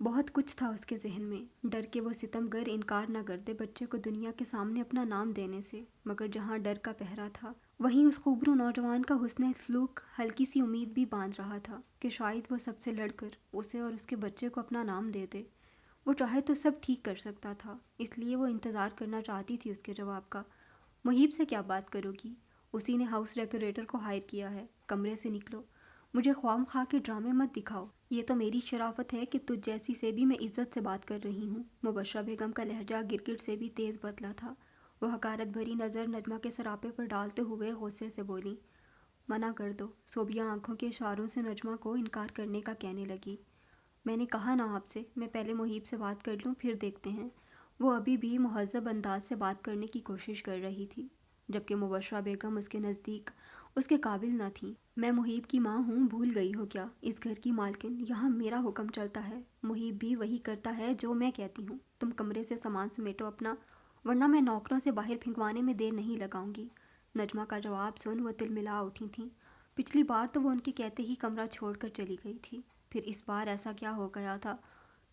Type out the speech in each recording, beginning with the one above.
بہت کچھ تھا اس کے ذہن میں، ڈر کے وہ ستم گر انکار نہ کرتے بچے کو دنیا کے سامنے اپنا نام دینے سے، مگر جہاں ڈر کا پہرا تھا وہیں اس خوبرو نوجوان کا حسن سلوک ہلکی سی امید بھی باندھ رہا تھا کہ شاید وہ سب سے لڑ کر اسے اور اس کے بچے کو اپنا نام دے دے۔ وہ چاہے تو سب ٹھیک کر سکتا تھا، اس لیے وہ انتظار کرنا چاہتی تھی اس کے جواب کا۔ محیب سے کیا بات کرو گی؟ اسی نے ہاؤس ڈیکوریٹر کو ہائر کیا ہے، کمرے سے نکلو، مجھے خواہ مخواہ کے ڈرامے مت دکھاؤ، یہ تو میری شرافت ہے کہ تجھ جیسی سے بھی میں عزت سے بات کر رہی ہوں۔ مبشرہ بیگم کا لہجہ گرگٹ سے بھی تیز بدلا تھا، وہ حقارت بھری نظر نجمہ کے سراپے پر ڈالتے ہوئے غصے سے بولی۔ منع کر دو، صوبیہ آنکھوں کے اشاروں سے نجمہ کو انکار کرنے کا کہنے لگی۔ میں نے کہا نا آپ سے، میں پہلے محیب سے بات کر لوں پھر دیکھتے ہیں۔ وہ ابھی بھی مہذب انداز سے بات کرنے کی کوشش کر رہی تھی، جبکہ مبشرہ بیگم اس کے نزدیک اس کے قابل نہ تھی۔ میں محیب کی ماں ہوں، بھول گئی ہو کیا؟ اس گھر کی مالکن، یہاں میرا حکم چلتا ہے، محیب بھی وہی کرتا ہے جو میں کہتی ہوں۔ تم کمرے سے سامان سمیٹو اپنا، ورنہ میں نوکروں سے باہر پھنکوانے میں دیر نہیں لگاؤں گی۔ نجمہ کا جواب سن وہ تلملا اٹھی تھیں۔ پچھلی بار تو وہ ان کے کہتے ہی کمرہ چھوڑ کر چلی گئی تھی، پھر اس بار ایسا کیا ہو گیا تھا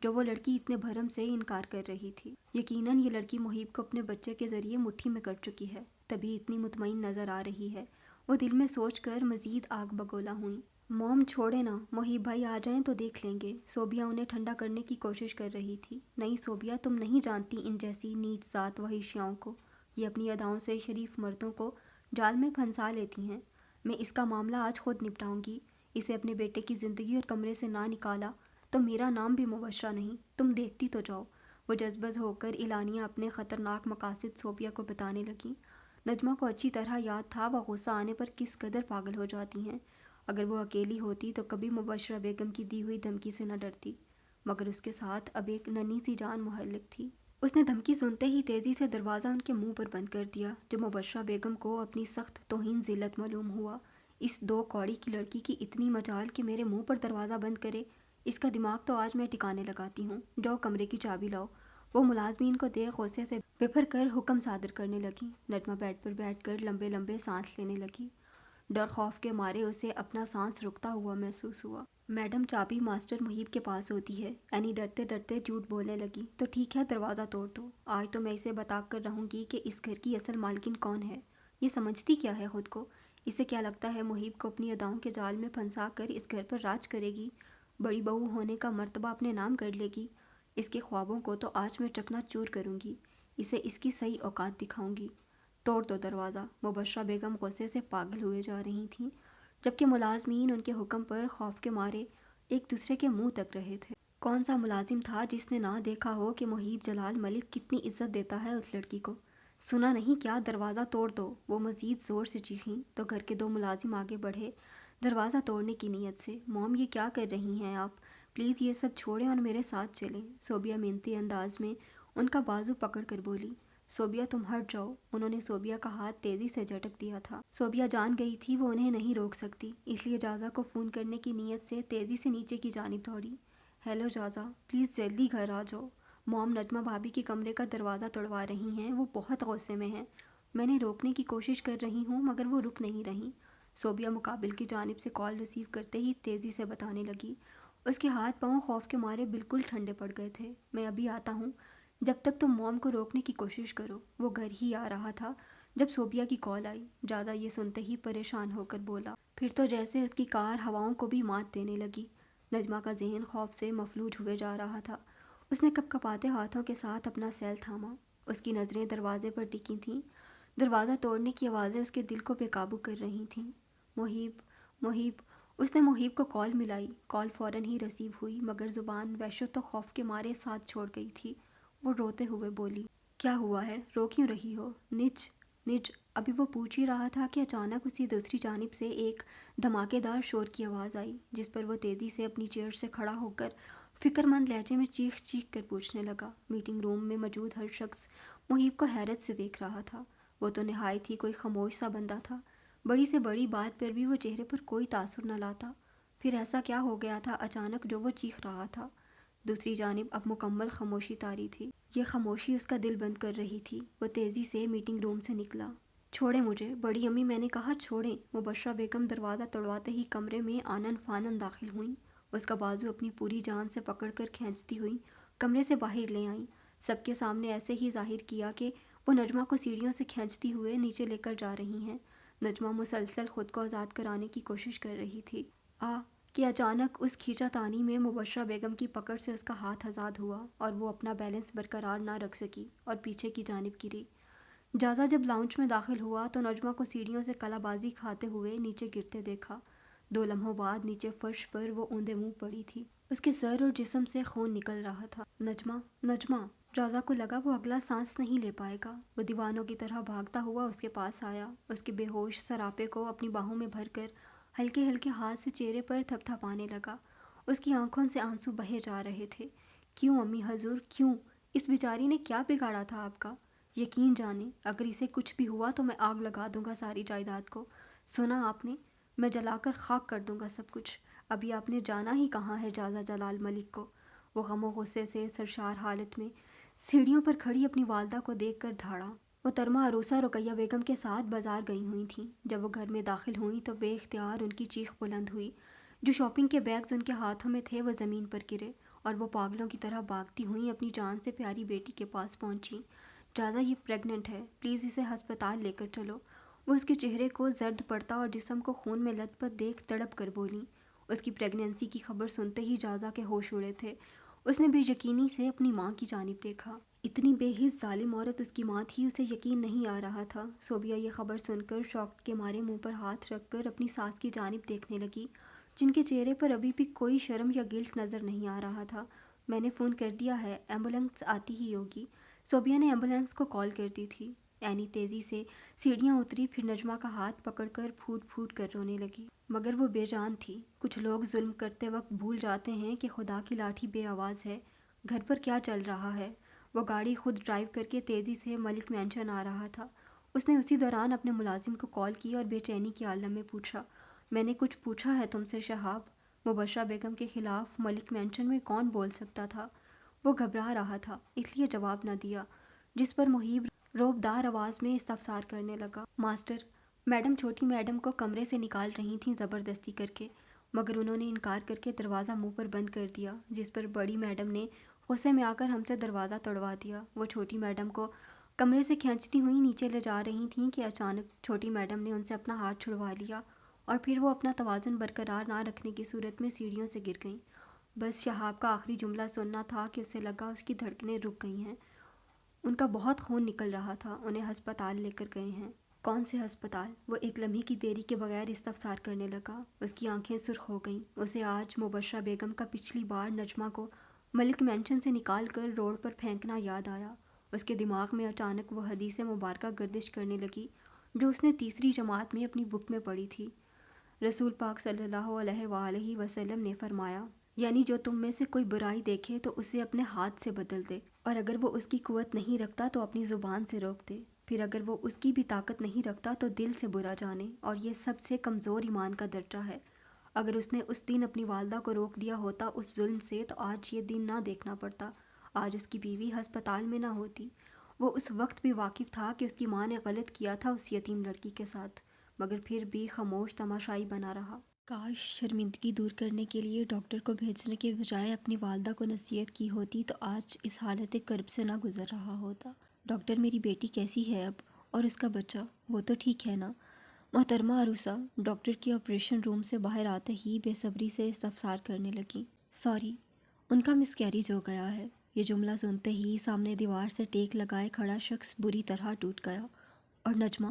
جو وہ لڑکی اتنے بھرم سے انکار کر رہی تھی؟ یقیناً یہ لڑکی محیب کو اپنے بچے کے ذریعے مٹھی میں کر چکی ہے، تبھی اتنی مطمئن نظر آ رہی ہے۔ وہ دل میں سوچ کر مزید آگ بگولا ہوئیں۔ موم چھوڑے نا، محیب بھائی آ جائیں تو دیکھ لیں گے۔ صوبیہ انہیں ٹھنڈا کرنے کی کوشش کر رہی تھی۔ نہیں صوبیہ، تم نہیں جانتی ان جیسی نیچ ذات وحشیاؤں کو، یہ اپنی اداؤں سے شریف مردوں کو جال میں پھنسا لیتی ہیں۔ میں اس کا معاملہ آج خود نپٹاؤں گی۔ اسے اپنے بیٹے کی زندگی اور کمرے سے نہ نکالا تو میرا نام بھی مبشرہ نہیں، تم دیکھتی تو جاؤ۔ وہ جذبز ہو کر اعلانیہ اپنے خطرناک مقاصد صوبیہ کو بتانے لگیں۔ نجمہ کو اچھی طرح یاد تھا وہ غصہ آنے پر کس قدر پاگل ہو جاتی ہیں۔ اگر وہ اکیلی ہوتی تو کبھی مبشرہ بیگم کی دی ہوئی دھمکی سے نہ ڈرتی، مگر اس کے ساتھ اب ایک ننھی سی جان محلق تھی۔ اس نے دھمکی سنتے ہی تیزی سے دروازہ ان کے منہ پر بند کر دیا، جو مبشرہ بیگم کو اپنی سخت توہین ذلت معلوم ہوا۔ اس دو کوڑی کی لڑکی کی اتنی مجال کہ میرے منہ پر دروازہ بند کرے، اس کا دماغ تو آج میں ٹکانے لگاتی ہوں۔ جاؤ کمرے کی چابی لاؤ۔ وہ ملازمین کو دیکھ غصے سے بپھر کر حکم صادر کرنے لگی۔ نجمہ بیڈ پر بیٹھ کر لمبے لمبے سانس لینے لگی۔ ڈر خوف کے مارے اسے اپنا سانس رکتا ہوا محسوس ہوا۔ میڈم چابی ماسٹر محیب کے پاس ہوتی ہے، اینی ڈرتے ڈرتے جھوٹ بولنے لگی۔ تو ٹھیک ہے، دروازہ توڑ دو، آج تو میں اسے بتا کر رہوں گی کہ اس گھر کی اصل مالکن کون ہے۔ یہ سمجھتی کیا ہے خود کو؟ اسے کیا لگتا ہے محیب کو اپنی اداؤں کے جال میں پھنسا کر اس گھر پر راج کرے گی، بڑی بہو ہونے کا مرتبہ اپنے نام کر لے گی؟ اس کے خوابوں کو تو آج میں چکنا چور کروں گی، اسے اس کی صحیح اوقات دکھاؤں گی۔ توڑ دو دروازہ۔ مبشرہ بیگم غصے سے پاگل ہوئے جا رہی تھیں، جبکہ ملازمین ان کے حکم پر خوف کے مارے ایک دوسرے کے منہ تک رہے تھے۔ کون سا ملازم تھا جس نے نہ دیکھا ہو کہ محیب جلال ملک کتنی عزت دیتا ہے اس لڑکی کو؟ سنا نہیں کیا؟ دروازہ توڑ دو۔ وہ مزید زور سے چیخیں تو گھر کے دو ملازم آگے بڑھے دروازہ توڑنے کی نیت سے۔ موم یہ کیا کر رہی ہیں آپ؟ پلیز یہ سب چھوڑیں اور میرے ساتھ چلیں، صوبیہ منتی انداز میں ان کا بازو پکڑ کر بولی۔ صوبیہ تم ہٹ جاؤ، انہوں نے صوبیہ کا ہاتھ تیزی سے جھٹک دیا تھا۔ صوبیہ جان گئی تھی وہ انہیں نہیں روک سکتی، اس لیے جازا کو فون کرنے کی نیت سے تیزی سے نیچے کی جانب دوڑی۔ ہیلو جازا، پلیز جلدی گھر آ جاؤ، موم نجمہ بھابی کے کمرے کا دروازہ توڑوا رہی ہیں، وہ بہت غصے میں ہیں۔ میں نے روکنے کی کوشش کر رہی ہوں مگر وہ رک نہیں رہیں، صوبیہ مقابل کی جانب سے کال ریسیو کرتے ہی تیزی سے بتانے لگی۔ اس کے ہاتھ پاؤں خوف کے مارے بالکل ٹھنڈے پڑ گئے تھے۔ میں ابھی آتا ہوں، جب تک تم موم کو روکنے کی کوشش کرو۔ وہ گھر ہی آ رہا تھا جب صوبیہ کی کال آئی۔ جازا یہ سنتے ہی پریشان ہو کر بولا۔ پھر تو جیسے اس کی کار ہواؤں کو بھی مات دینے لگی۔ نجمہ کا ذہن خوف سے مفلوج ہوئے جا رہا تھا۔ اس نے کپ کپاتے ہاتھوں کے ساتھ اپنا سیل تھاما۔ اس کی نظریں دروازے پر ٹکی تھیں، دروازہ توڑنے کی آوازیں اس کے دل کو بے قابو کر رہی تھیں۔ محیب، محیب۔ اس نے محیب کو کال ملائی۔ کال فوراً ہی ریسیو ہوئی مگر زبان وحشت و خوف کے مارے ساتھ چھوڑ گئی تھی۔ وہ روتے ہوئے بولی، کیا ہوا ہے؟ رو کیوں رہی ہو؟ نج۔ ابھی وہ پوچھ ہی رہا تھا کہ اچانک اسی دوسری جانب سے ایک دھماکے دار شور کی آواز آئی، جس پر وہ تیزی سے اپنی چیئر سے کھڑا ہو کر فکر مند لہجے میں چیخ چیخ کر پوچھنے لگا۔ میٹنگ روم میں موجود ہر شخص محیب کو حیرت سے دیکھ رہا تھا۔ وہ تو نہایت ہی کوئی خاموش سا بندہ تھا، بڑی سے بڑی بات پر بھی وہ چہرے پر کوئی تاثر نہ لاتا۔ پھر ایسا کیا ہو گیا تھا اچانک جو وہ چیخ رہا تھا؟ دوسری جانب اب مکمل خاموشی طاری تھی۔ یہ خاموشی اس کا دل بند کر رہی تھی۔ وہ تیزی سے میٹنگ روم سے نکلا۔ چھوڑیں مجھے بڑی امی، میں نے کہا چھوڑیں۔ مبشرہ بیگم دروازہ توڑواتے ہی کمرے میں آنن فانن داخل ہوئیں۔ اس کا بازو اپنی پوری جان سے پکڑ کر کھینچتی ہوئی کمرے سے باہر لے آئیں، سب کے سامنے ایسے ہی ظاہر کیا کہ وہ نجمہ کو سیڑھیوں سے کھینچتی ہوئے نیچے لے کر جا رہی ہیں۔ نجمہ مسلسل خود کو آزاد کرانے کی کوشش کر رہی تھی کہ اچانک اس کھینچا تانی میں مبشرہ بیگم کی پکڑ سے اس کا ہاتھ آزاد ہوا اور وہ اپنا بیلنس برقرار نہ رکھ سکی اور پیچھے کی جانب گری۔ جازا جب لاؤنج میں داخل ہوا تو نجمہ کو سیڑھیوں سے کلا بازی کھاتے ہوئے نیچے گرتے دیکھا۔ 2 لمحوں بعد نیچے فرش پر وہ اوندے منہ پڑی تھی، اس کے سر اور جسم سے خون نکل رہا تھا۔ نجمہ، نجمہ! جازا کو لگا وہ اگلا سانس نہیں لے پائے گا۔ وہ دیوانوں کی طرح بھاگتا ہوا اس کے پاس آیا، اس کے بے ہوش سراپے کو اپنی باہوں میں بھر کر ہلکے ہلکے ہاتھ سے چہرے پر تھپ تھپانے لگا۔ اس کی آنکھوں سے آنسو بہے جا رہے تھے۔ کیوں امی حضور، کیوں؟ اس بیچاری نے کیا بگاڑا تھا آپ کا؟ یقین جانیں اگر اسے کچھ بھی ہوا تو میں آگ لگا دوں گا ساری جائیداد کو۔ سنا آپ نے؟ میں جلا کر خاک کر دوں گا سب کچھ۔ ابھی آپ نے جانا ہی کہاں ہے جازا جلال ملک کو؟ وہ غم و غصے سے سرشار حالت میں سیڑھیوں پر کھڑی اپنی والدہ کو دیکھ کر دھاڑا۔ محترمہ عروسہ رقیہ بیگم کے ساتھ بازار گئی ہوئی تھیں۔ جب وہ گھر میں داخل ہوئیں تو بے اختیار ان کی چیخ بلند ہوئی۔ جو شاپنگ کے بیگز ان کے ہاتھوں میں تھے وہ زمین پر گرے اور وہ پاگلوں کی طرح بھاگتی ہوئیں اپنی جان سے پیاری بیٹی کے پاس پہنچیں۔ جازا یہ پریگننٹ ہے، پلیز اسے ہسپتال لے کر چلو۔ وہ اس کے چہرے کو زرد پڑتا اور جسم کو خون میں لت پت دیکھ تڑپ کر بولیں۔ اس کی پریگننسی کی خبر سنتے ہی جازا کے ہوش اڑے تھے۔ اس نے بے یقینی سے اپنی ماں کی جانب دیکھا۔ اتنی بے حس ظالم عورت اس کی ماں تھی، اسے یقین نہیں آ رہا تھا۔ صوبیہ یہ خبر سن کر شوق کے مارے منہ پر ہاتھ رکھ کر اپنی ساس کی جانب دیکھنے لگی، جن کے چہرے پر ابھی بھی کوئی شرم یا گلٹ نظر نہیں آ رہا تھا۔ میں نے فون کر دیا ہے، ایمبولینس آتی ہی ہوگی۔ صوبیہ نے ایمبولینس کو کال کر دی تھی۔ اینی تیزی سے سیڑھیاں اتری، پھر نجمہ کا ہاتھ پکڑ کر پھوٹ پھوٹ کر رونے لگی، مگر وہ بے جان تھی۔ کچھ لوگ ظلم کرتے وقت بھول جاتے ہیں کہ خدا کی لاٹھی بے آواز ہے۔ گھر پر کیا چل رہا ہے؟ وہ گاڑی خود ڈرائیو کر کے تیزی سے ملک مینشن آ رہا تھا۔ اس نے اسی دوران اپنے ملازم کو کال کی اور بے چینی کے عالم میں پوچھا، میں نے کچھ پوچھا ہے تم سے شہاب؟ مبشرہ بیگم کے خلاف ملک مینشن میں کون بول سکتا تھا؟ وہ گھبرا رہا تھا، اس لیے جواب نہ دیا، جس پر محیب روبدار آواز میں استفسار کرنے لگا، ماسٹر، میڈم چھوٹی میڈم کو کمرے سے نکال رہی تھیں زبردستی کر کے، مگر انہوں نے انکار کر کے دروازہ منہ پر بند کر دیا، جس پر بڑی میڈم نے غصے میں آ کر ہم سے دروازہ توڑوا دیا۔ وہ چھوٹی میڈم کو کمرے سے کھینچتی ہوئی نیچے لے جا رہی تھیں کہ اچانک چھوٹی میڈم نے ان سے اپنا ہاتھ چھڑوا لیا اور پھر وہ اپنا توازن برقرار نہ رکھنے کی صورت میں سیڑھیوں سے گر گئیں۔ بس شہاب کا آخری جملہ سننا تھا کہ اسے لگا اس کی دھڑکنیں رک گئی ہیں۔ ان کا بہت خون نکل رہا تھا، انہیں ہسپتال لے کر گئے ہیں۔ کون سے ہسپتال؟ وہ ایک لمحے کی دیری کے بغیر استفسار کرنے لگا۔ اس کی آنکھیں سرخ ہو گئیں۔ اسے آج مبشرہ بیگم کا پچھلی بار نجمہ کو ملک مینشن سے نکال کر روڈ پر پھینکنا یاد آیا۔ اس کے دماغ میں اچانک وہ حدیث مبارکہ گردش کرنے لگی جو اس نے تیسری جماعت میں اپنی بک میں پڑھی تھی۔ رسول پاک صلی اللہ علیہ وآلہ وسلم نے فرمایا، یعنی جو تم میں سے کوئی برائی دیکھے تو اسے اپنے ہاتھ سے بدل دے، اور اگر وہ اس کی قوت نہیں رکھتا تو اپنی زبان سے روک دے، پھر اگر وہ اس کی بھی طاقت نہیں رکھتا تو دل سے برا جانے، اور یہ سب سے کمزور ایمان کا درجہ ہے۔ اگر اس نے اس دن اپنی والدہ کو روک دیا ہوتا اس ظلم سے تو آج یہ دن نہ دیکھنا پڑتا، آج اس کی بیوی ہسپتال میں نہ ہوتی۔ وہ اس وقت بھی واقف تھا کہ اس کی ماں نے غلط کیا تھا اس یتیم لڑکی کے ساتھ، مگر پھر بھی خاموش تماشائی بنا رہا۔ کاش شرمندگی دور کرنے کے لیے ڈاکٹر کو بھیجنے کے بجائے اپنی والدہ کو نصیحت کی ہوتی تو آج اس حالت کرب سے نہ گزر رہا ہوتا۔ ڈاکٹر، میری بیٹی کیسی ہے اب؟ اور اس کا بچہ، وہ تو ٹھیک ہے نا؟ محترمہ عروسہ ڈاکٹر کی آپریشن روم سے باہر آتے ہی بے صبری سے استفسار کرنے لگیں۔ سوری، ان کا مس کیریج ہو گیا ہے۔ یہ جملہ سنتے ہی سامنے دیوار سے ٹیک لگائے کھڑا شخص بری طرح ٹوٹ گیا، اور نجمہ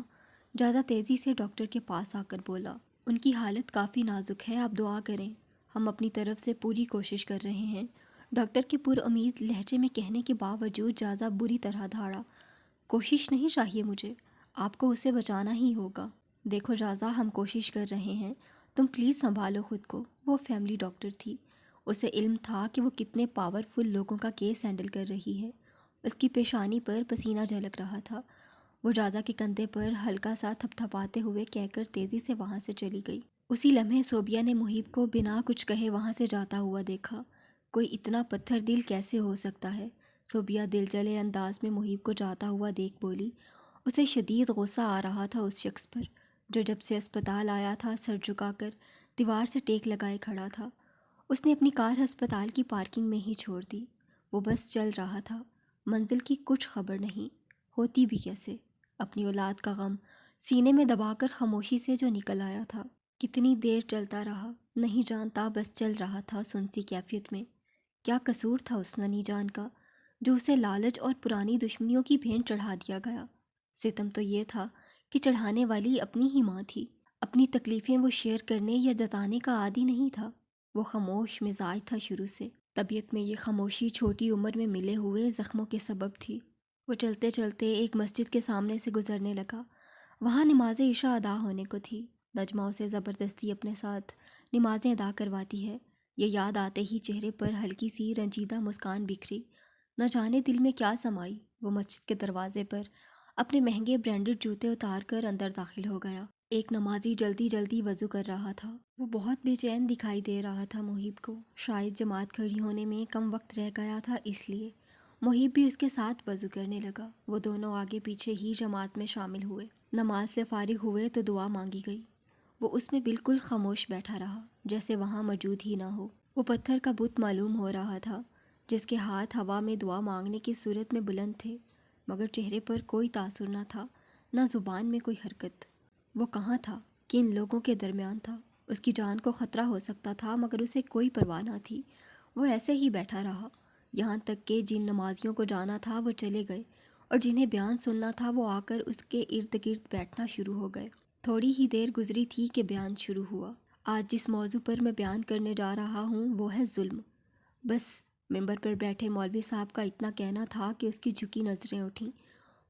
زیادہ تیزی سے ڈاکٹر کے پاس آ کر بولا، ان کی حالت کافی نازک ہے، آپ دعا کریں، ہم اپنی طرف سے پوری کوشش کر رہے ہیں۔ ڈاکٹر کے پر امید لہجے میں کہنے کے باوجود جازا بری طرح دھاڑا، کوشش نہیں چاہیے مجھے، آپ کو اسے بچانا ہی ہوگا۔ دیکھو جازا، ہم کوشش کر رہے ہیں، تم پلیز سنبھالو خود کو۔ وہ فیملی ڈاکٹر تھی، اسے علم تھا کہ وہ کتنے پاورفل لوگوں کا کیس ہینڈل کر رہی ہے۔ اس کی پیشانی پر پسینہ جھلک رہا تھا۔ وہ جازا کے کندھے پر ہلکا سا تھپ تھپاتے ہوئے کہہ کر تیزی سے وہاں سے چلی گئی۔ اسی لمحے صوبیہ نے محیب کو بنا کچھ کہے وہاں سے جاتا ہوا دیکھا۔ کوئی اتنا پتھر دل کیسے ہو سکتا ہے؟ صوبیہ دل جلے انداز میں محیب کو جاتا ہوا دیکھ بولی۔ اسے شدید غصہ آ رہا تھا اس شخص پر جو جب سے اسپتال آیا تھا سر جھکا کر دیوار سے ٹیک لگائے کھڑا تھا۔ اس نے اپنی کار ہسپتال کی پارکنگ میں ہی چھوڑ دی۔ وہ بس چل رہا تھا، منزل کی کچھ خبر نہیں، ہوتی بھی کیسے۔ اپنی اولاد کا غم سینے میں دبا کر خاموشی سے جو نکل آیا تھا۔ کتنی دیر چلتا رہا نہیں جانتا، بس چل رہا تھا سنسی کیفیت میں۔ کیا قصور تھا اس ننھی جان کا جو اسے لالچ اور پرانی دشمنیوں کی بھینٹ چڑھا دیا گیا؟ ستم تو یہ تھا کہ چڑھانے والی اپنی ہی ماں تھی۔ اپنی تکلیفیں وہ شیئر کرنے یا جتانے کا عادی نہیں تھا۔ وہ خاموش مزاج تھا شروع سے۔ طبیعت میں یہ خاموشی چھوٹی عمر میں ملے ہوئے زخموں کے سبب تھی۔ وہ چلتے چلتے ایک مسجد کے سامنے سے گزرنے لگا۔ وہاں نماز عشاء ادا ہونے کو تھی۔ نجمہ اسے زبردستی اپنے ساتھ نمازیں ادا کرواتی ہے۔ یہ یاد آتے ہی چہرے پر ہلکی سی رنجیدہ مسکان بکھری۔ نہ جانے دل میں کیا سمائی۔ وہ مسجد کے دروازے پر اپنے مہنگے برانڈڈ جوتے اتار کر اندر داخل ہو گیا۔ ایک نمازی جلدی جلدی وضو کر رہا تھا۔ وہ بہت بے چین دکھائی دے رہا تھا محیب کو، شاید جماعت کھڑی ہونے میں کم وقت رہ گیا تھا اس لیے۔ محیب بھی اس کے ساتھ وضو کرنے لگا۔ وہ دونوں آگے پیچھے ہی جماعت میں شامل ہوئے۔ نماز سے فارغ ہوئے تو دعا مانگی گئی۔ وہ اس میں بالکل خاموش بیٹھا رہا، جیسے وہاں موجود ہی نہ ہو۔ وہ پتھر کا بت معلوم ہو رہا تھا جس کے ہاتھ ہوا میں دعا مانگنے کی صورت میں بلند تھے، مگر چہرے پر کوئی تاثر نہ تھا، نہ زبان میں کوئی حرکت۔ وہ کہاں تھا؟ کن لوگوں کے درمیان تھا؟ اس کی جان کو خطرہ ہو سکتا تھا مگر اسے کوئی پرواہ نہ تھی۔ وہ ایسے ہی بیٹھا رہا، یہاں تک کہ جن نمازیوں کو جانا تھا وہ چلے گئے اور جنہیں بیان سننا تھا وہ آ کر اس کے ارد گرد بیٹھنا شروع ہو گئے۔ تھوڑی ہی دیر گزری تھی کہ بیان شروع ہوا۔ آج جس موضوع پر میں بیان کرنے جا رہا ہوں وہ ہے ظلم۔ بس ممبر پر بیٹھے مولوی صاحب کا اتنا کہنا تھا کہ اس کی جھکی نظریں اٹھیں۔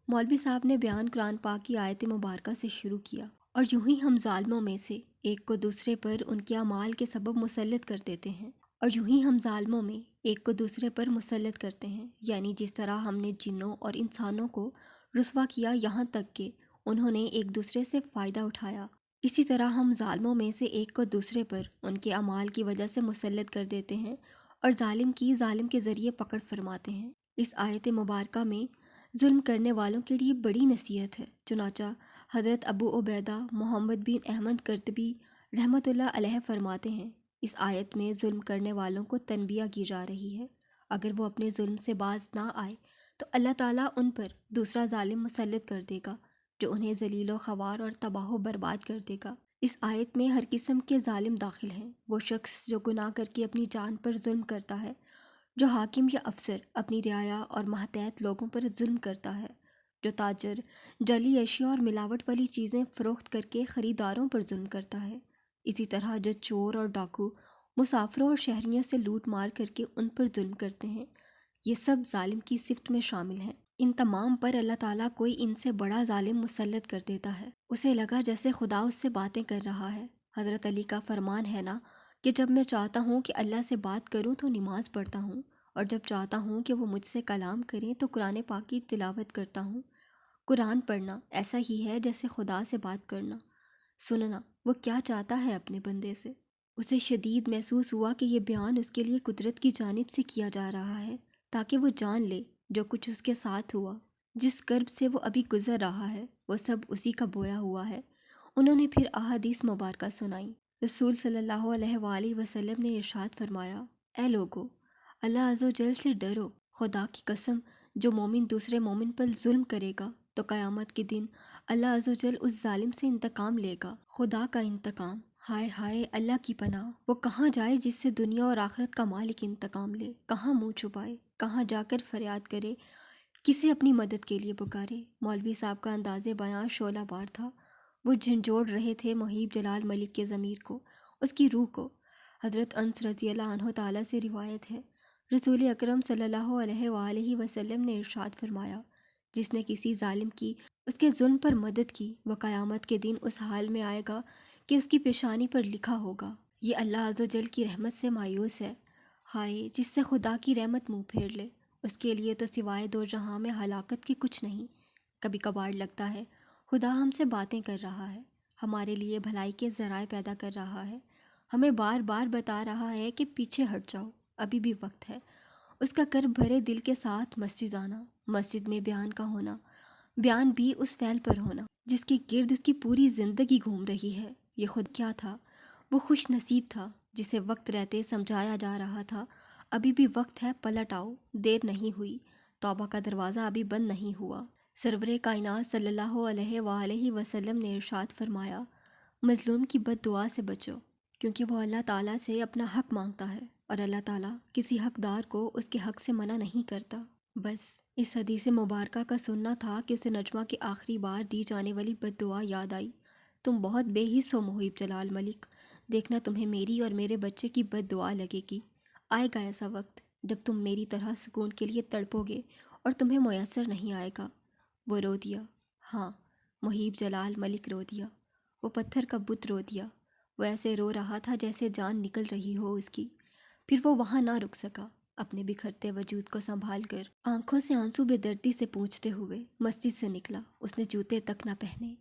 مولوی صاحب نے بیان قرآن پاک کی آیت مبارکہ سے شروع کیا، اور یوں ہی ہم ظالموں میں سے ایک کو دوسرے پر ان کے اعمال کے سبب مسلط کر دیتے ہیں، اور یوں ہی ہم ظالموں میں ایک کو دوسرے پر مسلط کرتے ہیں، یعنی جس طرح ہم نے جنوں اور انسانوں کو رسوا کیا یہاں تک کہ انہوں نے ایک دوسرے سے فائدہ اٹھایا، اسی طرح ہم ظالموں میں سے ایک کو دوسرے پر ان کے اعمال کی وجہ سے مسلط کر دیتے ہیں اور ظالم کی ظالم کے ذریعے پکڑ فرماتے ہیں۔ اس آیت مبارکہ میں ظلم کرنے والوں کے لیے بڑی نصیحت ہے۔ چنانچہ حضرت ابو عبیدہ محمد بن احمد قرطبی رحمۃ اللہ علیہ فرماتے ہیں، اس آیت میں ظلم کرنے والوں کو تنبیہ کی جا رہی ہے، اگر وہ اپنے ظلم سے باز نہ آئے تو اللہ تعالیٰ ان پر دوسرا ظالم مسلط کر دے گا جو انہیں ذلیل و خوار اور تباہ و برباد کر دے گا۔ اس آیت میں ہر قسم کے ظالم داخل ہیں، وہ شخص جو گناہ کر کے اپنی جان پر ظلم کرتا ہے، جو حاکم یا افسر اپنی رعایا اور ماتحت لوگوں پر ظلم کرتا ہے، جو تاجر جعلی اشیاء اور ملاوٹ والی چیزیں فروخت کر کے خریداروں پر ظلم کرتا ہے، اسی طرح جو چور اور ڈاکو مسافروں اور شہریوں سے لوٹ مار کر کے ان پر ظلم کرتے ہیں، یہ سب ظالم کی صفت میں شامل ہیں۔ ان تمام پر اللہ تعالیٰ کوئی ان سے بڑا ظالم مسلط کر دیتا ہے۔ اسے لگا جیسے خدا اس سے باتیں کر رہا ہے۔ حضرت علی کا فرمان ہے نا کہ جب میں چاہتا ہوں کہ اللہ سے بات کروں تو نماز پڑھتا ہوں، اور جب چاہتا ہوں کہ وہ مجھ سے کلام کریں تو قرآن پاک کی تلاوت کرتا ہوں۔ قرآن پڑھنا ایسا ہی ہے جیسے خدا سے بات کرنا، سننا وہ کیا چاہتا ہے اپنے بندے سے۔ اسے شدید محسوس ہوا کہ یہ بیان اس کے لیے قدرت کی جانب سے کیا جا رہا ہے تاکہ وہ جان لے جو کچھ اس کے ساتھ ہوا، جس کرب سے وہ ابھی گزر رہا ہے، وہ سب اسی کا بویا ہوا ہے۔ انہوں نے پھر احادیث مبارکہ سنائیں۔ رسول صلی اللہ علیہ وآلہ وسلم نے ارشاد فرمایا، اے لوگو، اللہ عز و جل سے ڈرو، خدا کی قسم جو مومن دوسرے مومن پر ظلم کرے گا تو قیامت کے دن اللہ عز و جل اس ظالم سے انتقام لے گا۔ خدا کا انتقام، ہائے ہائے اللہ کی پناہ، وہ کہاں جائے جس سے دنیا اور آخرت کا مالک انتقام لے؟ کہاں منہ چھپائے؟ کہاں جا کر فریاد کرے؟ کسے اپنی مدد کے لیے پکارے؟ مولوی صاحب کا انداز بیان شعلہ بار تھا۔ وہ جھنجھوڑ رہے تھے محیب جلال ملک کے ضمیر کو، اس کی روح کو۔ حضرت انس رضی اللہ عنہ تعالیٰ سے روایت ہے، رسول اکرم صلی اللہ علیہ وآلہ وسلم نے ارشاد فرمایا، جس نے کسی ظالم کی اس کے ظلم پر مدد کی وہ قیامت کے دن اس حال میں آئے گا کہ اس کی پیشانی پر لکھا ہوگا، یہ اللہ عز و جل کی رحمت سے مایوس ہے۔ ہائے جس سے خدا کی رحمت منہ پھیر لے، اس کے لیے تو سوائے دو جہاں میں ہلاکت کے کچھ نہیں۔ کبھی کبھار لگتا ہے خدا ہم سے باتیں کر رہا ہے، ہمارے لیے بھلائی کے ذرائع پیدا کر رہا ہے، ہمیں بار بار بتا رہا ہے کہ پیچھے ہٹ جاؤ، ابھی بھی وقت ہے۔ اس کا کرب بھرے دل کے ساتھ مسجد آنا، مسجد میں بیان کا ہونا، بیان بھی اس فعل پر ہونا جس کے گرد اس کی پوری زندگی گھوم رہی ہے۔ یہ خود کیا تھا؟ وہ خوش نصیب تھا جسے وقت رہتے سمجھایا جا رہا تھا ابھی بھی وقت ہے، پلٹ آؤ، دیر نہیں ہوئی، توبہ کا دروازہ ابھی بند نہیں ہوا۔ سرور کائنات صلی اللہ علیہ وآلہ وسلم نے ارشاد فرمایا، مظلوم کی بد دعا سے بچو، کیونکہ وہ اللہ تعالیٰ سے اپنا حق مانگتا ہے اور اللہ تعالیٰ کسی حقدار کو اس کے حق سے منع نہیں کرتا۔ بس اس حدیث مبارکہ کا سننا تھا کہ اسے نجمہ کی آخری بار دی جانے والی بد دعا یاد آئی۔ تم بہت بے حس ہو محیب جلال ملک، دیکھنا تمہیں میری اور میرے بچے کی بد دعا لگے گی۔ آئے گا ایسا وقت جب تم میری طرح سکون کے لیے تڑپو گے اور تمہیں میسر نہیں آئے گا۔ وہ رو دیا، ہاں محیب جلال ملک رو دیا، وہ پتھر کا بت رو دیا۔ وہ ایسے رو رہا تھا جیسے جان نکل رہی ہو اس کی۔ پھر وہ وہاں نہ رک سکا، اپنے بکھرتے وجود کو سنبھال کر آنکھوں سے آنسو بے دردی سے پونچھتے ہوئے مسجد سے نکلا۔ اس نے جوتے تک نہ پہنے۔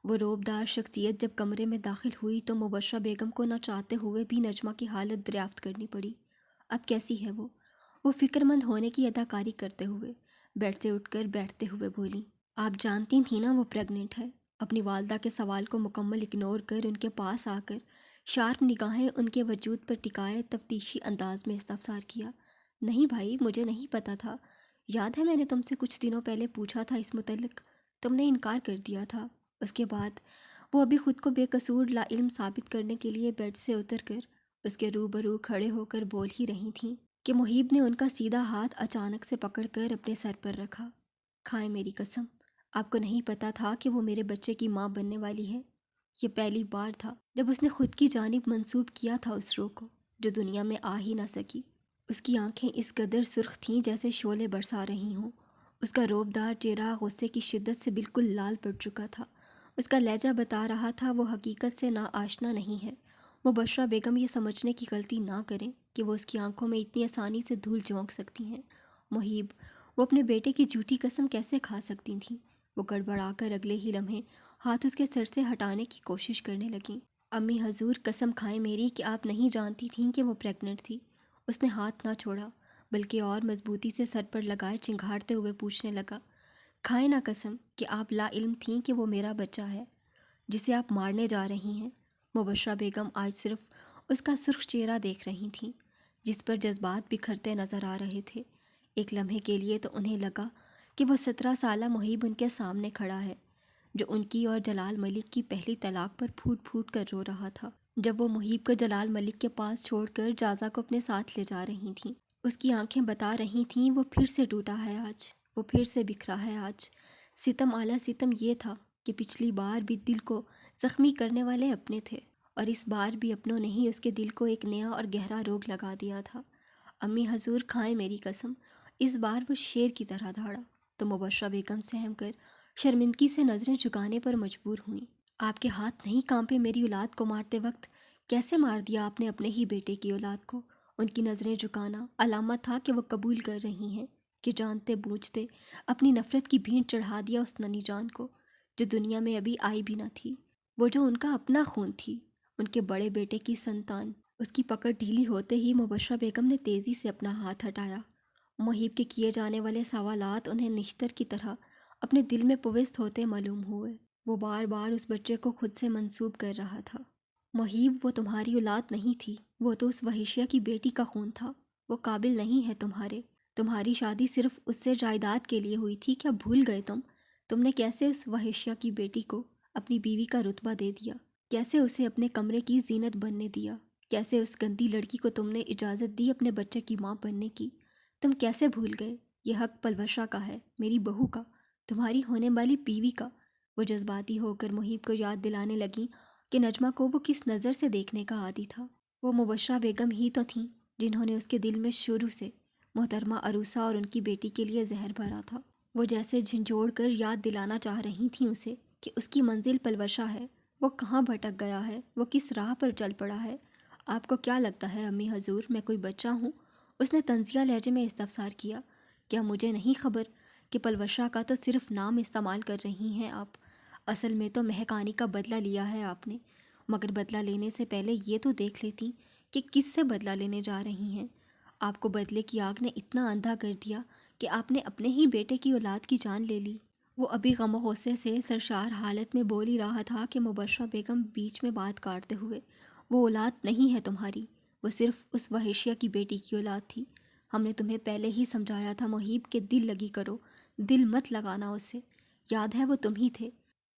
وہ روبدار شخصیت جب کمرے میں داخل ہوئی تو مبشرہ بیگم کو نہ چاہتے ہوئے بھی نجمہ کی حالت دریافت کرنی پڑی۔ اب کیسی ہے وہ فکر مند ہونے کی اداکاری کرتے ہوئے بیڈ سے اٹھ کر بیٹھتے ہوئے بولی، آپ جانتی تھیں نا وہ پریگننٹ ہے؟ اپنی والدہ کے سوال کو مکمل اگنور کر ان کے پاس آ کر شارپ نگاہیں ان کے وجود پر ٹکائے تفتیشی انداز میں استفسار کیا۔ نہیں بھائی، مجھے نہیں پتا تھا، یاد ہے میں نے تم سے کچھ دنوں پہلے پوچھا تھا اس متعلق، تم نے انکار کر دیا تھا۔ اس کے بعد وہ ابھی خود کو بے قصور لا علم ثابت کرنے کے لیے بیڈ سے اتر کر اس کے روبرو کھڑے ہو کر بول ہی رہی تھیں کہ محیب نے ان کا سیدھا ہاتھ اچانک سے پکڑ کر اپنے سر پر رکھا۔ کھائیں میری قسم، آپ کو نہیں پتا تھا کہ وہ میرے بچے کی ماں بننے والی ہے؟ یہ پہلی بار تھا جب اس نے خود کی جانب منسوب کیا تھا اس روح کو جو دنیا میں آ ہی نہ سکی۔ اس کی آنکھیں اس قدر سرخ تھیں جیسے شعلے برسا رہی ہوں۔ اس کا روبدار چہرہ غصے کی شدت سے بالکل لال پڑ چکا تھا۔ اس کا لہجہ بتا رہا تھا وہ حقیقت سے نا آشنا نہیں ہے۔ مبشرہ بیگم یہ سمجھنے کی غلطی نہ کریں کہ وہ اس کی آنکھوں میں اتنی آسانی سے دھول جھونک سکتی ہیں۔ محیب، وہ اپنے بیٹے کی جھوٹی قسم کیسے کھا سکتی تھیں؟ وہ گڑبڑا کر اگلے ہی لمحے ہاتھ اس کے سر سے ہٹانے کی کوشش کرنے لگیں۔ امی حضور، قسم کھائیں میری کہ آپ نہیں جانتی تھیں کہ وہ پریگننٹ تھی۔ اس نے ہاتھ نہ چھوڑا بلکہ اور مضبوطی سے سر پر لگائے چنگھاڑتے ہوئے پوچھنے لگا، کھائیں نہ قسم کہ آپ لا علم تھیں کہ وہ میرا بچہ ہے جسے آپ مارنے جا رہی ہیں۔ مبشرہ بیگم آج صرف اس کا سرخ چہرہ دیکھ رہی تھیں جس پر جذبات بکھرتے نظر آ رہے تھے۔ ایک لمحے کے لیے تو انہیں لگا کہ وہ 17 سالہ محیب ان کے سامنے کھڑا ہے جو ان کی اور جلال ملک کی پہلی طلاق پر پھوٹ پھوٹ کر رو رہا تھا جب وہ محیب کو جلال ملک کے پاس چھوڑ کر جازا کو اپنے ساتھ لے جا رہی تھیں۔ اس کی آنکھیں بتا رہی تھیں وہ پھر سے ٹوٹا ہے آج، وہ پھر سے بکھرا ہے آج۔ ستم اعلیٰ ستم یہ تھا کہ پچھلی بار بھی دل کو زخمی کرنے والے اپنے تھے اور اس بار بھی اپنوں نے ہی اس کے دل کو ایک نیا اور گہرا روگ لگا دیا تھا۔ امی حضور، کھائیں میری قسم۔ اس بار وہ شیر کی طرح دھاڑا تو مبشرہ بیگم سہم کر شرمندگی سے نظریں جھکانے پر مجبور ہوئیں۔ آپ کے ہاتھ نہیں کانپے میری اولاد کو مارتے وقت؟ کیسے مار دیا آپ نے اپنے ہی بیٹے کی اولاد کو؟ ان کی نظریں جھکانا علامت تھا کہ وہ قبول کر رہی ہیں کہ جانتے بوجھتے اپنی نفرت کی بھینٹ چڑھا دیا اس ننھی جان کو جو دنیا میں ابھی آئی بھی نہ تھی، وہ جو ان کا اپنا خون تھی، ان کے بڑے بیٹے کی سنتان۔ اس کی پکڑ ڈھیلی ہوتے ہی مبشرہ بیگم نے تیزی سے اپنا ہاتھ ہٹایا۔ محیب کے کیے جانے والے سوالات انہیں نشتر کی طرح اپنے دل میں پوست ہوتے معلوم ہوئے۔ وہ بار بار اس بچے کو خود سے منسوب کر رہا تھا۔ محیب، وہ تمہاری اولاد نہیں تھی، وہ تو اس وحشیہ کی بیٹی کا خون تھا۔ وہ قابل نہیں ہے تمہاری شادی صرف اس سے جائیداد کے لیے ہوئی تھی، کیا بھول گئے تم نے کیسے اس وحشیہ کی بیٹی کو اپنی بیوی کا رتبہ دے دیا، کیسے اسے اپنے کمرے کی زینت بننے دیا، کیسے اس گندی لڑکی کو تم نے اجازت دی اپنے بچے کی ماں بننے کی؟ تم کیسے بھول گئے؟ یہ حق پلوشا کا ہے، میری بہو کا، تمہاری ہونے والی بیوی کا۔ وہ جذباتی ہو کر محیب کو یاد دلانے لگیں کہ نجمہ کو وہ کس نظر سے دیکھنے کا عادی تھا۔ وہ مبشرہ بیگم ہی تو تھیں جنہوں نے اس کے دل میں شروع سے محترمہ عروسہ اور ان کی بیٹی کے لیے زہر بھرا تھا۔ وہ جیسے جھنجھوڑ کر یاد دلانا چاہ رہی تھیں اسے کہ اس کی منزل پلوشا ہے، وہ کہاں بھٹک گیا ہے، وہ کس راہ پر چل پڑا ہے۔ آپ کو کیا لگتا ہے امی حضور میں کوئی بچہ ہوں؟ اس نے طنزیہ لہجے میں استفسار کیا۔ کیا مجھے نہیں خبر کہ پلوشا کا تو صرف نام استعمال کر رہی ہیں آپ؟ اصل میں تو مہکانی کا بدلہ لیا ہے آپ نے، مگر بدلہ لینے سے پہلے یہ تو دیکھ لیتی کہ کس سے بدلہ لینے جا رہی ہیں۔ آپ کو بدلے کی آگ نے اتنا اندھا کر دیا کہ آپ نے اپنے ہی بیٹے کی اولاد کی جان لے لی۔ وہ ابھی غم و غصے سے سرشار حالت میں بول ہی رہا تھا کہ مبشرہ بیگم بیچ میں بات کاٹتے ہوئے وہ اولاد نہیں ہے تمہاری، وہ صرف اس وحشیہ کی بیٹی کی اولاد تھی۔ ہم نے تمہیں پہلے ہی سمجھایا تھا محیب کہ دل لگی کرو، دل مت لگانا اس سے۔ یاد ہے وہ تم ہی تھے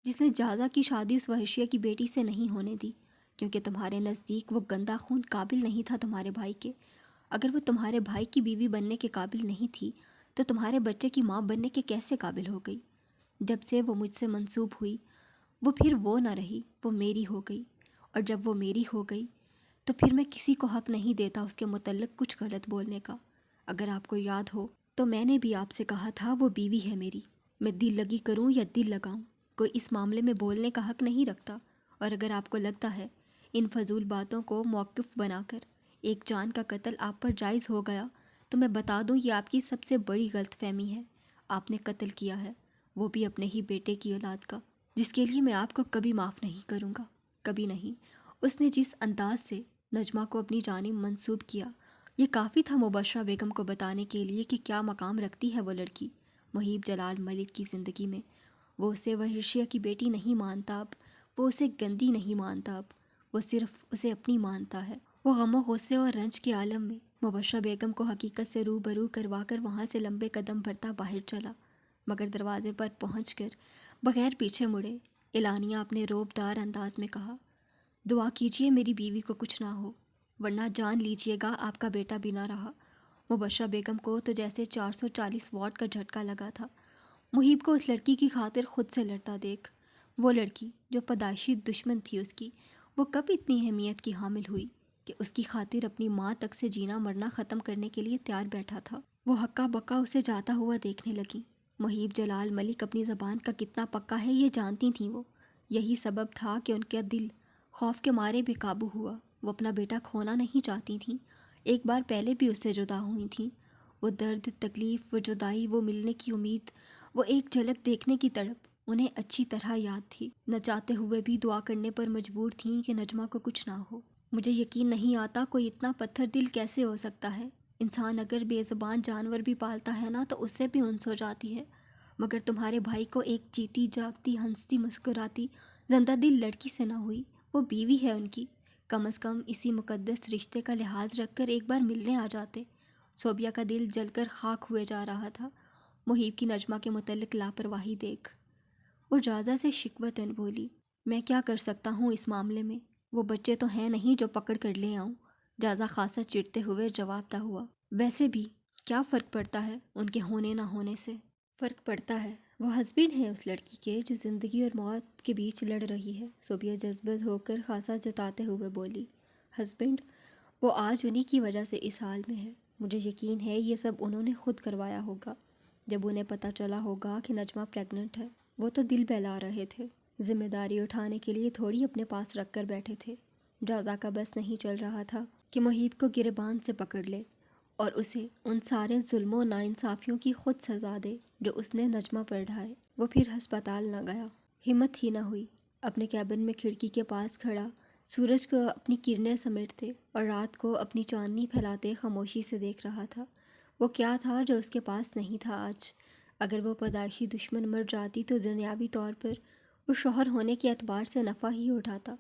جس نے جازہ کی شادی اس وحشیہ کی بیٹی سے نہیں ہونے دی، کیونکہ تمہارے نزدیک وہ گندا خون قابل نہیں تھا تمہارے بھائی کے۔ اگر وہ تمہارے بھائی کی بیوی بننے کے قابل نہیں تھی تو تمہارے بچے کی ماں بننے کے کیسے قابل ہو گئی؟ جب سے وہ مجھ سے منسوب ہوئی، وہ پھر وہ نہ رہی، وہ میری ہو گئی، اور جب وہ میری ہو گئی تو پھر میں کسی کو حق نہیں دیتا اس کے متعلق کچھ غلط بولنے کا۔ اگر آپ کو یاد ہو تو میں نے بھی آپ سے کہا تھا وہ بیوی ہے میری، میں دل لگی کروں یا دل لگاؤں، کوئی اس معاملے میں بولنے کا حق نہیں رکھتا۔ اور اگر آپ کو لگتا ہے ان فضول باتوں کو موقف بنا کر ایک جان کا قتل آپ پر جائز ہو گیا تو میں بتا دوں یہ آپ کی سب سے بڑی غلط فہمی ہے۔ آپ نے قتل کیا ہے، وہ بھی اپنے ہی بیٹے کی اولاد کا، جس کے لیے میں آپ کو کبھی معاف نہیں کروں گا، کبھی نہیں۔ اس نے جس انداز سے نجمہ کو اپنی جانب منسوب کیا، یہ کافی تھا مبشرہ بیگم کو بتانے کے لیے کہ کیا مقام رکھتی ہے وہ لڑکی محیب جلال ملک کی زندگی میں۔ وہ اسے وحشیہ کی بیٹی نہیں مانتا اب، وہ اسے گندی نہیں مانتا اب، وہ صرف اسے اپنی مانتا ہے۔ وہ غم و غصے اور رنج کے عالم میں مبشرہ بیگم کو حقیقت سے روبرو کروا کر وہاں سے لمبے قدم بھرتا باہر چلا، مگر دروازے پر پہنچ کر بغیر پیچھے مڑے اعلانیہ اپنے روبدار انداز میں کہا، دعا کیجئے میری بیوی کو کچھ نہ ہو، ورنہ جان لیجئے گا آپ کا بیٹا بھی نہ رہا۔ مبشرہ بیگم کو تو جیسے 440 واٹ کا جھٹکا لگا تھا، محیب کو اس لڑکی کی خاطر خود سے لڑتا دیکھ۔ وہ لڑکی جو پیدائشی دشمن تھی اس کی، وہ کب اتنی اہمیت کی حامل ہوئی کہ اس کی خاطر اپنی ماں تک سے جینا مرنا ختم کرنے کے لیے تیار بیٹھا تھا۔ وہ ہکا بکا اسے جاتا ہوا دیکھنے لگی۔ محیب جلال ملک اپنی زبان کا کتنا پکا ہے یہ جانتی تھیں وہ، یہی سبب تھا کہ ان کا دل خوف کے مارے بے قابو ہوا۔ وہ اپنا بیٹا کھونا نہیں چاہتی تھیں، ایک بار پہلے بھی اس سے جدا ہوئی تھیں۔ وہ درد، تکلیف، وہ جدائی، وہ ملنے کی امید، وہ ایک جھلک دیکھنے کی تڑپ انہیں اچھی طرح یاد تھی۔ نہ چاہتے ہوئے بھی دعا کرنے پر مجبور تھیں کہ نجمہ کو کچھ نہ ہو۔ مجھے یقین نہیں آتا کوئی اتنا پتھر دل کیسے ہو سکتا ہے۔ انسان اگر بے زبان جانور بھی پالتا ہے نا تو اس سے بھی انس ہو جاتی ہے، مگر تمہارے بھائی کو ایک جیتی جاگتی ہنستی مسکراتی زندہ دل لڑکی سے نہ ہوئی۔ وہ بیوی ہے ان کی، کم از کم اسی مقدس رشتے کا لحاظ رکھ کر ایک بار ملنے آ جاتے۔ صوبیہ کا دل جل کر خاک ہوئے جا رہا تھا محیب کی نجمہ کے متعلق لاپرواہی دیکھ۔ وہ جازہ سے شکوتاً بولی، میں کیا کر سکتا ہوں اس معاملے میں؟ وہ بچے تو ہیں نہیں جو پکڑ کر لے آؤں۔ جازہ خاصا چڑھتے ہوئے جواب دہ ہوا، ویسے بھی کیا فرق پڑتا ہے ان کے ہونے نہ ہونے سے؟ فرق پڑتا ہے، وہ ہسبینڈ ہے اس لڑکی کے جو زندگی اور موت کے بیچ لڑ رہی ہے۔ صوبیہ جذبت ہو کر خاصا جتاتے ہوئے بولی، ہسبینڈ؟ وہ آج انہی کی وجہ سے اس حال میں ہے۔ مجھے یقین ہے یہ سب انہوں نے خود کروایا ہوگا۔ جب انہیں پتہ چلا ہوگا کہ نجمہ پریگننٹ ہے، وہ تو دل بہلا رہے تھے، ذمہ داری اٹھانے کے لیے تھوڑی اپنے پاس رکھ کر بیٹھے تھے۔ جازہ کا بس نہیں چل رہا تھا کہ محیب کو گریبان سے پکڑ لے اور اسے ان سارے ظلم و ناانصافیوں کی خود سزا دے جو اس نے نجمہ پر ڈھائے۔ وہ پھر ہسپتال نہ گیا، ہمت ہی نہ ہوئی۔ اپنے کیبن میں کھڑکی کے پاس کھڑا سورج کو اپنی کرنیں سمیٹتے اور رات کو اپنی چاندنی پھیلاتے خاموشی سے دیکھ رہا تھا۔ وہ کیا تھا جو اس کے پاس نہیں تھا آج؟ اگر وہ پیدائشی دشمن مر جاتی تو دنیاوی طور پر وہ شوہر ہونے کے اعتبار سے نفع ہی اٹھاتا،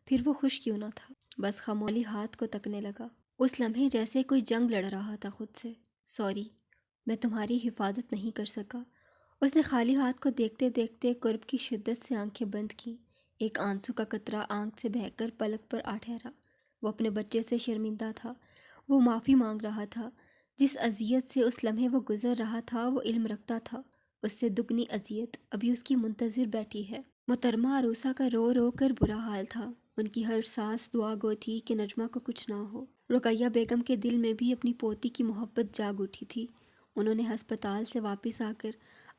پھر وہ خوش کیوں نہ تھا؟ بس خمولی ہاتھ کو تکنے لگا، اس لمحے جیسے کوئی جنگ لڑ رہا تھا خود سے۔ سوری، میں تمہاری حفاظت نہیں کر سکا۔ اس نے خالی ہاتھ کو دیکھتے دیکھتے قرب کی شدت سے آنکھیں بند کیں۔ ایک آنسو کا قطرہ آنکھ سے بہہ کر پلک پر آ ٹھہرا۔ وہ اپنے بچے سے شرمندہ تھا، وہ معافی مانگ رہا تھا۔ جس اذیت سے اس لمحے وہ گزر رہا تھا وہ علم رکھتا تھا اس سے دگنی اذیت ابھی اس کی منتظر بیٹھی ہے۔ محترمہ عروسہ کا رو رو کر برا حال تھا، ان کی ہر سانس دعا گو تھی کہ نجمہ کو کچھ نہ ہو۔ رقیہ بیگم کے دل میں بھی اپنی پوتی کی محبت جاگ اٹھی تھی۔ انہوں نے ہسپتال سے واپس آ کر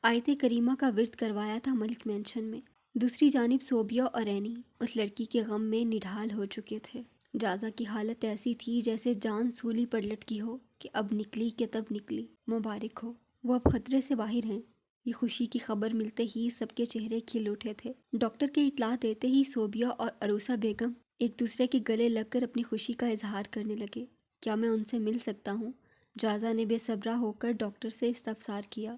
آیت کریمہ کا ورد کروایا تھا ملک مینشن میں۔ دوسری جانب صوبیہ اور عینی اس لڑکی کے غم میں نڈھال ہو چکے تھے۔ جازہ کی حالت ایسی تھی جیسے جان سولی پر لٹکی ہو کہ اب نکلی کہ تب نکلی، مبارک ہو، وہ اب خطرے سے باہر ہیں۔ یہ خوشی کی خبر ملتے ہی سب کے چہرے کھل اٹھے تھے۔ ڈاکٹر کے اطلاع دیتے ہی صوبیہ اور عروسہ بیگم ایک دوسرے کے گلے لگ کر اپنی خوشی کا اظہار کرنے لگے۔ کیا میں ان سے مل سکتا ہوں؟ جازہ نے بے صبرا ہو کر ڈاکٹر سے استفسار کیا۔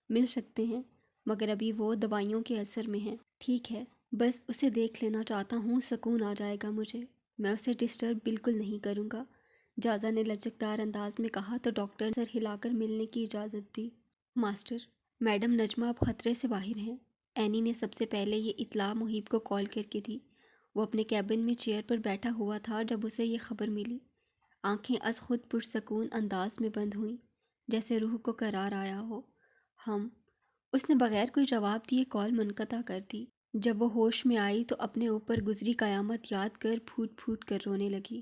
مل سکتے ہیں، مگر ابھی وہ دوائیوں کے اثر میں ہیں۔ ٹھیک ہے، بس اسے دیکھ لینا چاہتا ہوں، سکون آ جائے گا مجھے۔ میں اسے ڈسٹرب بالکل نہیں کروں گا، جازا نے لچکدار انداز میں کہا تو ڈاکٹر نے سر ہلا کر ملنے کی اجازت دی۔ ماسٹر، میڈم نجمہ اب خطرے سے باہر ہیں۔ اینی نے سب سے پہلے یہ اطلاع محیب کو کال کر کے دی۔ وہ اپنے کیبن میں چیئر پر بیٹھا ہوا تھا جب اسے یہ خبر ملی۔ آنکھیں از خود پرسکون انداز میں بند ہوئیں، جیسے روح کو قرار آیا ہو۔ اس نے بغیر کوئی جواب دیے کال منقطع کر دی۔ جب وہ ہوش میں آئی تو اپنے اوپر گزری قیامت یاد کر پھوٹ پھوٹ کر رونے لگی۔